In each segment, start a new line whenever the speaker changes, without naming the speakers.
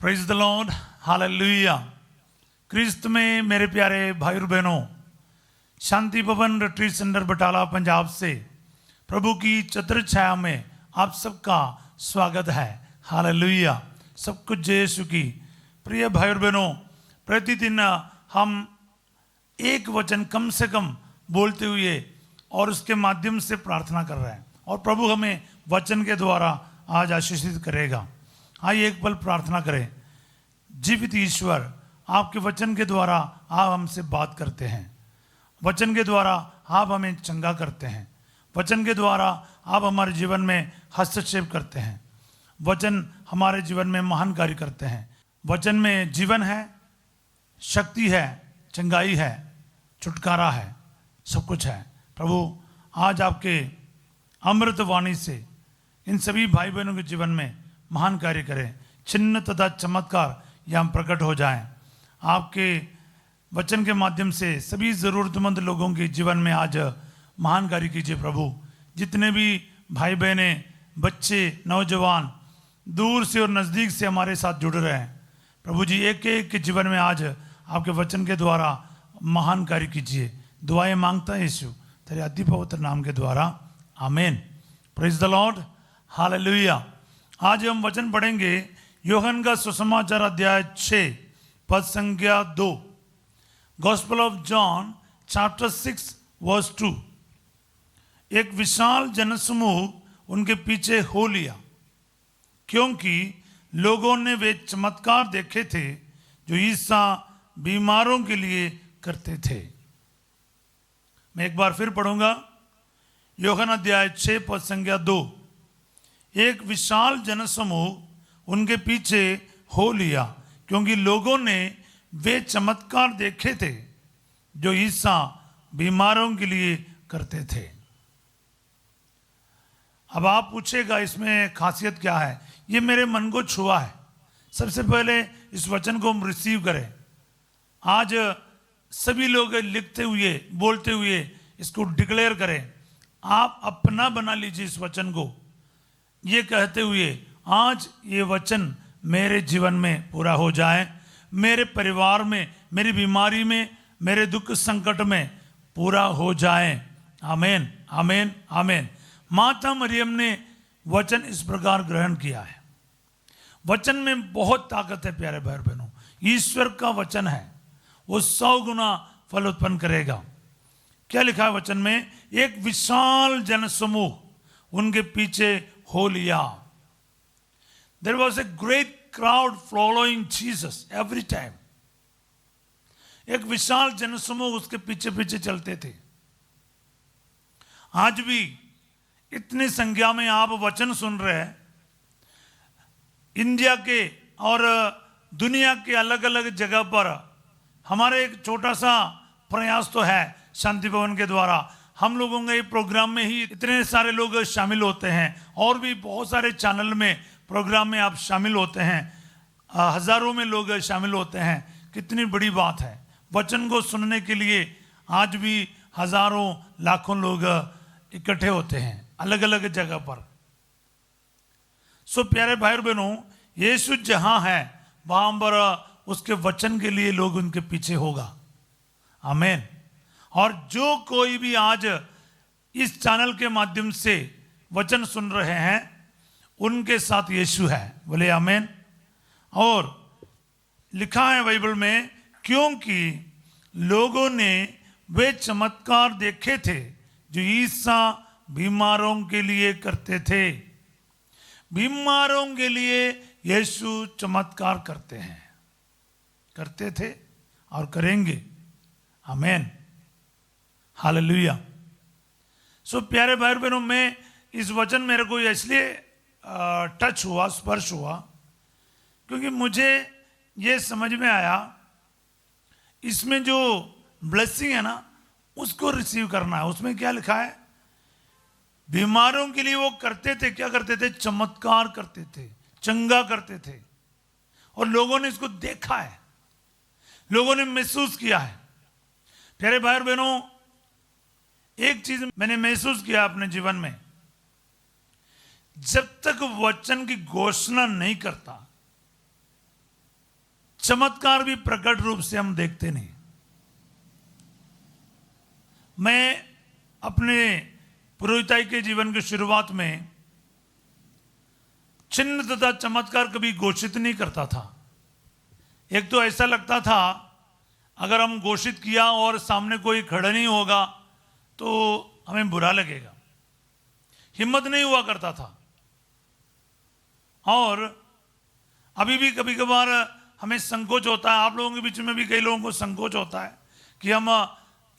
Praise the Lord, hallelujah. क्रिस्त में मेरे प्यारे भाई और बहनों, शांति भवन रिट्रीट सेंटर बटाला पंजाब से प्रभु की छत्र छाया में आप सबका स्वागत है। हालेलुया। सब कुछ जय यीशु की। प्रिय भाई और बहनों, प्रतिदिन हम एक वचन कम से कम बोलते हुए और उसके माध्यम से प्रार्थना कर रहे हैं और प्रभु हमें वचन के द्वारा आज आशीषित करेगा। आइए एक पल प्रार्थना करें। जीवित ईश्वर, आपके वचन के द्वारा आप हमसे बात करते हैं, वचन के द्वारा आप हमें चंगा करते हैं, वचन के द्वारा आप हमारे जीवन में हस्तक्षेप करते हैं, वचन हमारे जीवन में महान कार्य करते हैं। वचन में जीवन है, शक्ति है, चंगाई है, छुटकारा है, सब कुछ है। प्रभु आज आपके अमृत वाणी से इन सभी भाई बहनों के जीवन में महान कार्य करें, चिन्ह तथा चमत्कार यहाँ प्रकट हो जाएं। आपके वचन के माध्यम से सभी ज़रूरतमंद लोगों के जीवन में आज महान कार्य कीजिए। प्रभु जितने भी भाई बहने, बच्चे, नौजवान दूर से और नज़दीक से हमारे साथ जुड़ रहे हैं, प्रभु जी एक एक के जीवन में आज आपके वचन के द्वारा महान कार्य कीजिए। दुआएं मांगता है यीशु तेरे अति पवित्र नाम के द्वारा, आमीन। Praise the Lord, hallelujah. आज हम वचन पढ़ेंगे यूहन्ना का सुसमाचार अध्याय 6 पद संख्या 2। Gospel of John chapter 6 verse 2। एक विशाल जनसमूह उनके पीछे हो लिया, क्योंकि लोगों ने वे चमत्कार देखे थे जो ईसा बीमारों के लिए करते थे। मैं एक बार फिर पढ़ूंगा। यूहन्ना अध्याय 6 पद संख्या 2। एक विशाल जनसमूह उनके पीछे हो लिया, क्योंकि लोगों ने वे चमत्कार देखे थे जो ईसा बीमारों के लिए करते थे। अब आप पूछेगा इसमें खासियत क्या है? ये मेरे मन को छुआ है। सबसे पहले इस वचन को हम रिसीव करें। आज सभी लोग लिखते हुए, बोलते हुए इसको डिक्लेयर करें। आप अपना बना लीजिए इस वचन को, ये कहते हुए आज ये वचन मेरे जीवन में पूरा हो जाए, मेरे परिवार में, मेरी बीमारी में, मेरे दुख संकट में पूरा हो जाए। आमीन, आमीन, आमीन। माता मरियम ने वचन इस प्रकार ग्रहण किया है। वचन में बहुत ताकत है प्यारे भाई बहनों। ईश्वर का वचन है, वो 100 गुना फल उत्पन्न करेगा। क्या लिखा है वचन में? एक विशाल जनसमूह उनके पीछे हो लिया। There was a great crowd following Jesus every time. एक विशाल जनसमूह उसके पीछे पीछे चलते थे। आज भी इतनी संख्या में आप वचन सुन रहे हैं। इंडिया के और दुनिया के अलग अलग जगह पर हमारे एक छोटा सा प्रयास तो है शांति भवन के द्वारा। हम लोगों के प्रोग्राम में ही इतने सारे लोग शामिल होते हैं और भी बहुत सारे चैनल में प्रोग्राम में आप शामिल होते हैं। हजारों में लोग शामिल होते हैं। कितनी बड़ी बात है। वचन को सुनने के लिए आज भी हजारों लाखों लोग इकट्ठे होते हैं अलग अलग जगह पर। सो प्यारे भाई और बहनों, यीशु जहां है वहां पर उसके वचन के लिए लोग उनके पीछे होगा। आमीन। और जो कोई भी आज इस चैनल के माध्यम से वचन सुन रहे हैं, उनके साथ यीशु है। बोले आमीन। और लिखा है बाइबल में, क्योंकि लोगों ने वे चमत्कार देखे थे जो ईसा बीमारों के लिए करते थे। बीमारों के लिए यीशु चमत्कार करते हैं, करते थे और करेंगे। आमीन, हालेलुया। सो प्यारे भाई बहनों, मैं इस वचन मेरे को इसलिए टच हुआ, स्पर्श हुआ, क्योंकि मुझे ये समझ में आया इसमें जो ब्लेसिंग है ना, उसको रिसीव करना है। उसमें क्या लिखा है? बीमारों के लिए वो करते थे। क्या करते थे? चमत्कार करते थे, चंगा करते थे। और लोगों ने इसको देखा है, लोगों ने महसूस किया है। प्यारे भाई और बहनों, एक चीज मैंने महसूस किया अपने जीवन में, जब तक वचन की घोषणा नहीं करता चमत्कार भी प्रकट रूप से हम देखते नहीं। मैं अपने पुरोहिताई के जीवन की शुरुआत में चिन्ह तथा चमत्कार कभी घोषित नहीं करता था। एक तो ऐसा लगता था अगर हम घोषित किया और सामने कोई खड़ा नहीं होगा तो हमें बुरा लगेगा, हिम्मत नहीं हुआ करता था। और अभी भी कभी कभार हमें संकोच होता है, आप लोगों के बीच में भी कई लोगों को संकोच होता है कि हम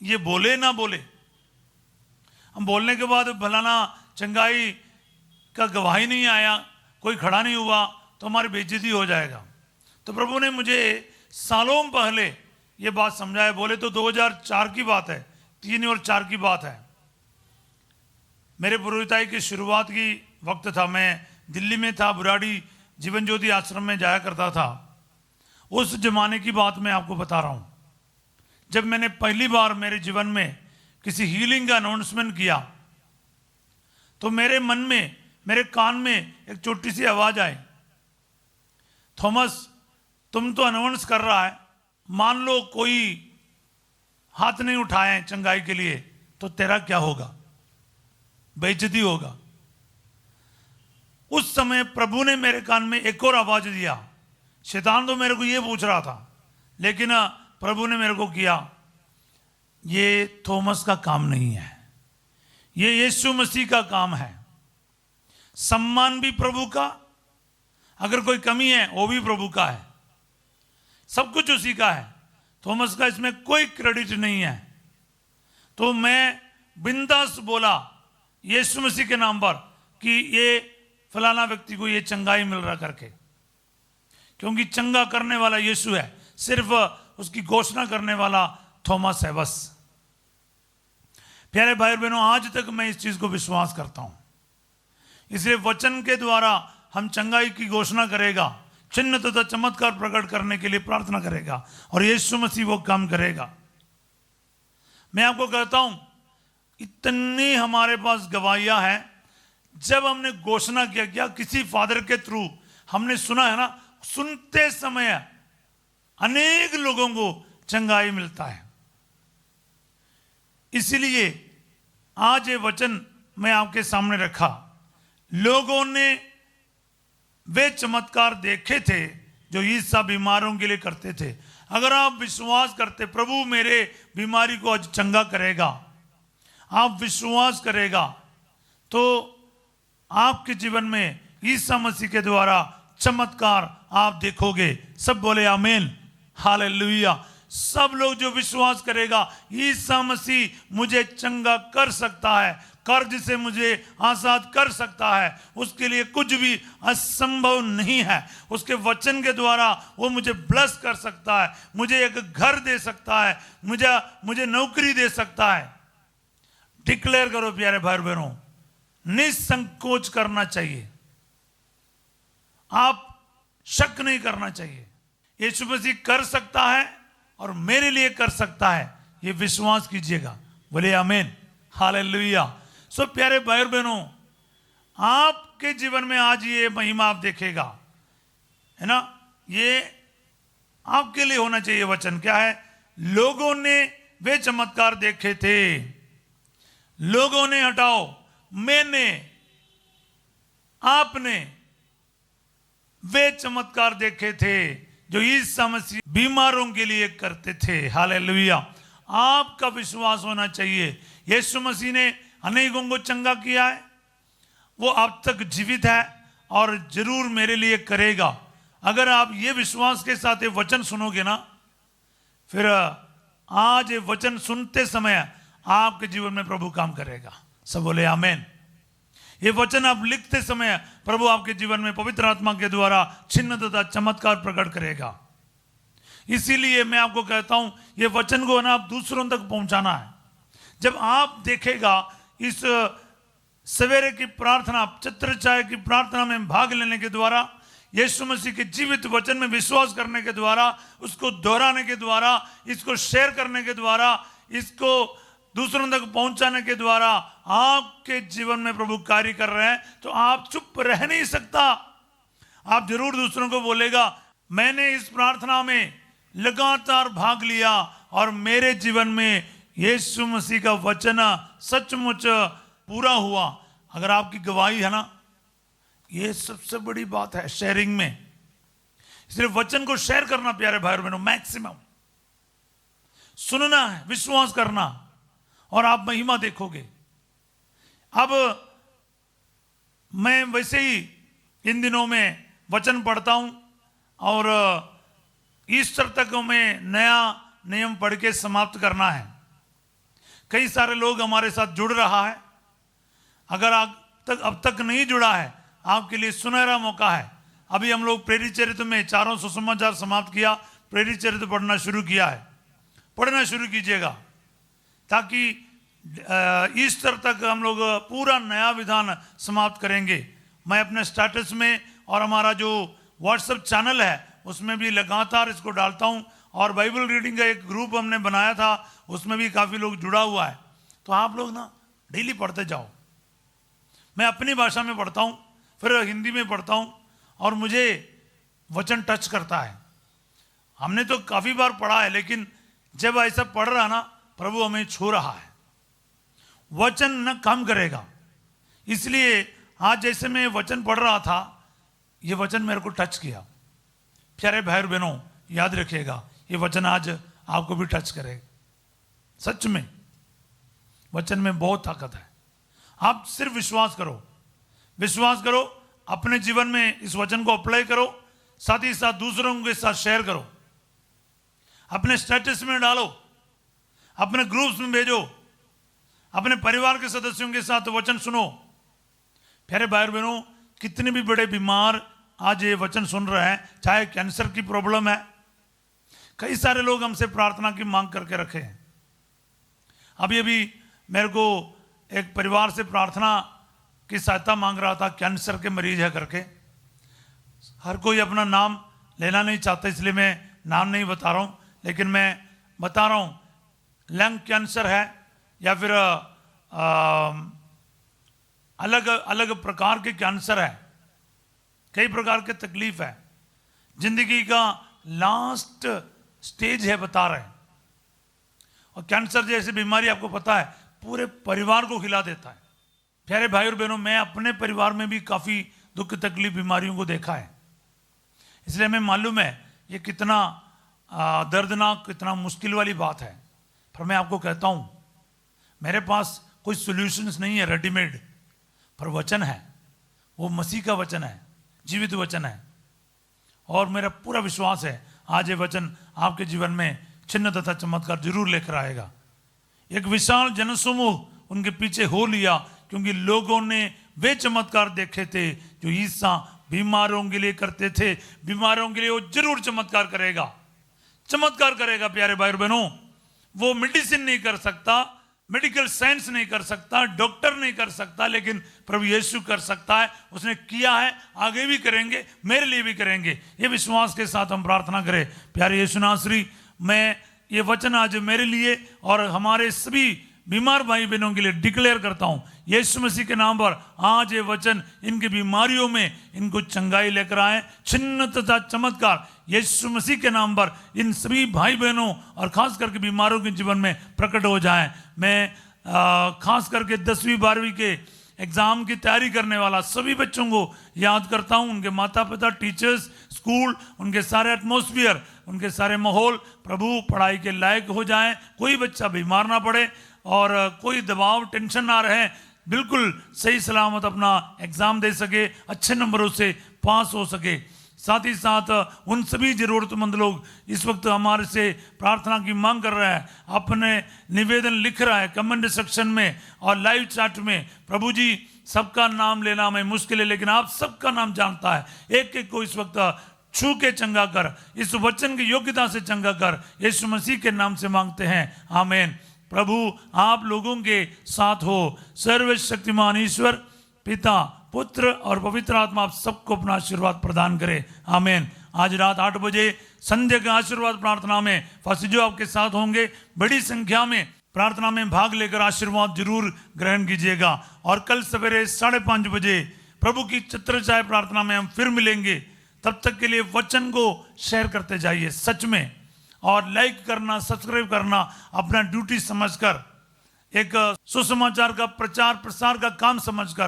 ये बोले ना बोले, हम बोलने के बाद भलाना चंगाई का गवाही नहीं आया, कोई खड़ा नहीं हुआ तो हमारी बेइज्जती हो जाएगा। तो प्रभु ने मुझे सालों पहले ये बात समझाया। बोले तो 2004 की बात है, 3 और 4 की बात है। मेरे पुरोहिताई की शुरुआत की वक्त था, मैं दिल्ली में था, बुराड़ी जीवन ज्योति आश्रम में जाया करता था। उस जमाने की बात मैं आपको बता रहा हूँ, जब मैंने पहली बार मेरे जीवन में किसी हीलिंग का अनाउंसमेंट किया तो मेरे मन में, मेरे कान में एक छोटी सी आवाज आई, थॉमस तुम तो अनाउंस कर रहा है, मान लो कोई हाथ नहीं उठाए चंगाई के लिए तो तेरा क्या होगा, बेइज्जती होगा। उस समय प्रभु ने मेरे कान में एक और आवाज दिया। शैतान तो मेरे को ये पूछ रहा था, लेकिन प्रभु ने मेरे को किया, ये थॉमस का काम नहीं है, ये यीशु मसीह का काम है। सम्मान भी प्रभु का, अगर कोई कमी है वो भी प्रभु का है, सब कुछ उसी का है। थॉमस का इसमें कोई क्रेडिट नहीं है। तो मैं बिंदास बोला यीशु मसीह के नाम पर कि ये फलाना व्यक्ति को ये चंगाई मिल रहा करके, क्योंकि चंगा करने वाला यीशु है, सिर्फ उसकी घोषणा करने वाला थॉमस है बस। प्यारे भाई बहनों, आज तक मैं इस चीज को विश्वास करता हूं। इसलिए वचन के द्वारा हम चंगाई की घोषणा करेगा, चिन्ह तथा चमत्कार प्रकट करने के लिए प्रार्थना करेगा और यीशु मसीह वो काम करेगा। मैं आपको कहता हूं, इतनी हमारे पास गवाहियां हैं। जब हमने घोषणा किया, क्या किसी फादर के थ्रू हमने सुना है ना, सुनते समय अनेक लोगों को चंगाई मिलता है। इसलिए आज ये वचन मैं आपके सामने रखा। लोगों ने वे चमत्कार देखे थे जो ईसा बीमारों के लिए करते थे। अगर आप विश्वास करते प्रभु मेरे बीमारी को आज चंगा करेगा, आप विश्वास करेगा तो आपके जीवन में ईसा मसीह के द्वारा चमत्कार आप देखोगे। सब बोले आमीन, हालेलुया। सब लोग जो विश्वास करेगा ईसा मसीह मुझे चंगा कर सकता है, कर्ज से मुझे आजाद कर सकता है, उसके लिए कुछ भी असंभव नहीं है। उसके वचन के द्वारा वो मुझे ब्लेस कर सकता है, मुझे एक घर दे सकता है, मुझे नौकरी दे सकता है। डिक्लेयर करो प्यारे भाई बहनों, निसंकोच करना चाहिए, आप शक नहीं करना चाहिए। यीशु मसीह कर सकता है और मेरे लिए कर सकता है, ये विश्वास कीजिएगा। बोले आमीन, हालेलुया। सो प्यारे भाई बहनों, आपके जीवन में आज ये महिमा आप देखेगा, है ना, ये आपके लिए होना चाहिए। वचन क्या है? लोगों ने वे चमत्कार देखे थे। लोगों ने हटाओ, मैंने, आपने वे चमत्कार देखे थे जो ईसा मसीह बीमारों के लिए करते थे। हालेलुया। आपका विश्वास होना चाहिए। यीशु मसीह ने अनेकों को चंगा किया है, वो अब तक जीवित है और जरूर मेरे लिए करेगा। अगर आप ये विश्वास के साथ ये वचन सुनोगे ना, फिर आज ये वचन सुनते समय आपके जीवन में प्रभु काम करेगा। सब बोले आमीन। ये वचन आप लिखते समय प्रभु आपके जीवन में पवित्र आत्मा के द्वारा चिन्ह तथा चमत्कार प्रकट करेगा। इसीलिए मैं आपको कहता हूं, ये वचन को ना आप दूसरों तक पहुंचाना है। जब आप देखेगा इस सवेरे की प्रार्थना, छत्र छाया की प्रार्थना में भाग लेने के द्वारा, यीशु मसीह के जीवित वचन में विश्वास करने के द्वारा, उसको दोहराने के द्वारा, इसको शेयर करने के द्वारा, इसको दूसरों तक पहुंचाने के द्वारा आपके जीवन में प्रभु कार्य कर रहे हैं, तो आप चुप रह नहीं सकता। आप जरूर दूसरों को बोलेगा, मैंने इस प्रार्थना में लगातार भाग लिया और मेरे जीवन में यीशु मसीह का वचन सचमुच पूरा हुआ। अगर आपकी गवाही है ना, ये सबसे बड़ी बात है शेयरिंग में। सिर्फ वचन को शेयर करना प्यारे भाई और बहनों, मैक्सिमम सुनना है, विश्वास करना, और आप महिमा देखोगे। अब मैं वैसे ही इन दिनों में वचन पढ़ता हूं और ईस्टर तक में नया नियम पढ़ के समाप्त करना है। कई सारे लोग हमारे साथ जुड़ रहा है। अगर अब तक नहीं जुड़ा है, आपके लिए सुनहरा मौका है। अभी हम लोग प्रेरित चरित्र में 400 सुसमाचार समाप्त किया, प्रेरित चरित्र पढ़ना शुरू किया है। पढ़ना शुरू कीजिएगा ताकि ईस्टर तक हम लोग पूरा नया विधान समाप्त करेंगे। मैं अपने स्टेटस में और हमारा जो व्हाट्सएप चैनल है उसमें भी लगातार इसको डालता हूं, और बाइबल रीडिंग का एक ग्रुप हमने बनाया था, उसमें भी काफ़ी लोग जुड़ा हुआ है। तो आप लोग ना डेली पढ़ते जाओ। मैं अपनी भाषा में पढ़ता हूं, फिर हिंदी में पढ़ता हूं, और मुझे वचन टच करता है। हमने तो काफ़ी बार पढ़ा है, लेकिन जब ऐसा पढ़ रहा ना, प्रभु हमें छू रहा है। वचन न काम करेगा। इसलिए आज जैसे मैं वचन पढ़ रहा था, ये वचन मेरे को टच किया। प्यारे भाई और बहनों, याद रखिएगा, ये वचन आज आपको भी टच करेगा। सच में वचन में बहुत ताकत है। आप सिर्फ विश्वास करो, विश्वास करो, अपने जीवन में इस वचन को अप्लाई करो, साथ ही साथ दूसरों के साथ शेयर करो, अपने स्टेटस में डालो, अपने ग्रुप्स में भेजो, अपने परिवार के सदस्यों के साथ वचन सुनो। प्यारे भाई और बहनों, कितने भी बड़े बीमार आज ये वचन सुन रहे हैं, चाहे कैंसर की प्रॉब्लम है, कई सारे लोग हमसे प्रार्थना की मांग करके रखे हैं। अभी अभी मेरे को एक परिवार से प्रार्थना की सहायता मांग रहा था, कैंसर के मरीज है करके। हर कोई अपना नाम लेना नहीं चाहता, इसलिए मैं नाम नहीं बता रहा हूँ, लेकिन मैं बता रहा हूँ, लंग कैंसर है या फिर अलग अलग प्रकार के कैंसर है, कई प्रकार के तकलीफ है, जिंदगी का लास्ट स्टेज है बता रहे हैं। और कैंसर जैसी बीमारी आपको पता है पूरे परिवार को खिला देता है। प्यारे भाई और बहनों, मैं अपने परिवार में भी काफ़ी दुख तकलीफ बीमारियों को देखा है, इसलिए हमें मालूम है ये कितना दर्दनाक, कितना मुश्किल वाली बात है। पर मैं आपको कहता हूँ, मेरे पास कोई सॉल्यूशंस नहीं है रेडीमेड, पर वचन है, वो मसीह का वचन है, जीवित वचन है। और मेरा पूरा विश्वास है आज ये वचन आपके जीवन में चिन्ह तथा चमत्कार जरूर लेकर आएगा। एक विशाल जनसमूह उनके पीछे हो लिया, क्योंकि लोगों ने वे चमत्कार देखे थे जो ईसा बीमारों के लिए करते थे। बीमारों के लिए वो जरूर चमत्कार करेगा, चमत्कार करेगा। प्यारे भाई और बहनों, वो मेडिसिन नहीं कर सकता, मेडिकल साइंस नहीं कर सकता, डॉक्टर नहीं कर सकता, लेकिन प्रभु यीशु कर सकता है। उसने किया है, आगे भी करेंगे, मेरे लिए भी करेंगे। ये विश्वास के साथ हम प्रार्थना करें। प्यारे यीशु नासरी, मैं ये वचन आज मेरे लिए और हमारे सभी बीमार भाई बहनों के लिए डिक्लेयर करता हूं, यीशु मसीह के नाम पर आज ये वचन इनकी बीमारियों में इनको चंगाई लेकर आए, छिन्न तथा चमत्कार यीशु मसीह के नाम पर इन सभी भाई बहनों और खास करके बीमारों के जीवन में प्रकट हो जाएं। मैं खास करके 10वीं 12वीं के एग्जाम की तैयारी करने वाला सभी बच्चों को याद करता हूं, उनके माता पिता, टीचर्स, स्कूल, उनके सारे एटमॉस्फेयर, उनके सारे माहौल प्रभु पढ़ाई के लायक हो जाएं, कोई बच्चा बीमार ना पड़े और कोई दबाव टेंशन ना रहे, बिल्कुल सही सलामत अपना एग्ज़ाम दे सके, अच्छे नंबरों से पास हो सके। साथ ही साथ उन सभी ज़रूरतमंद लोग इस वक्त हमारे से प्रार्थना की मांग कर रहे हैं, अपने निवेदन लिख रहा है कमेंट सेक्शन में और लाइव चैट में। प्रभु जी, सबका नाम लेना हमें मुश्किल है, लेकिन आप सबका नाम जानता है। एक एक को इस वक्त छू के चंगा कर, इस वचन की योग्यता से चंगा कर, यीशु मसीह के नाम से मांगते हैं, आमीन। प्रभु आप लोगों के साथ हो। सर्वशक्तिमान ईश्वर पिता, पुत्र और पवित्र आत्मा आप सबको अपना आशीर्वाद प्रदान करे, आमीन। आज रात 8 बजे संध्या के आशीर्वाद प्रार्थना में फसीजो आपके साथ होंगे। बड़ी संख्या में प्रार्थना में भाग लेकर आशीर्वाद जरूर ग्रहण कीजिएगा। और कल सवेरे 5:30 बजे प्रभु की छत्रछाया प्रार्थना में हम फिर मिलेंगे। तब तक के लिए वचन को शेयर करते जाइए सच में, और लाइक करना, सब्सक्राइब करना अपना ड्यूटी समझकर, एक सुसमाचार का प्रचार प्रसार का काम समझकर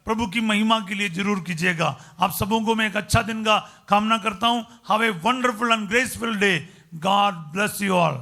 प्रभु की महिमा के लिए जरूर कीजिएगा। आप सबों को मैं एक अच्छा दिन का कामना करता हूं। Have a wonderful and graceful day. God bless you all.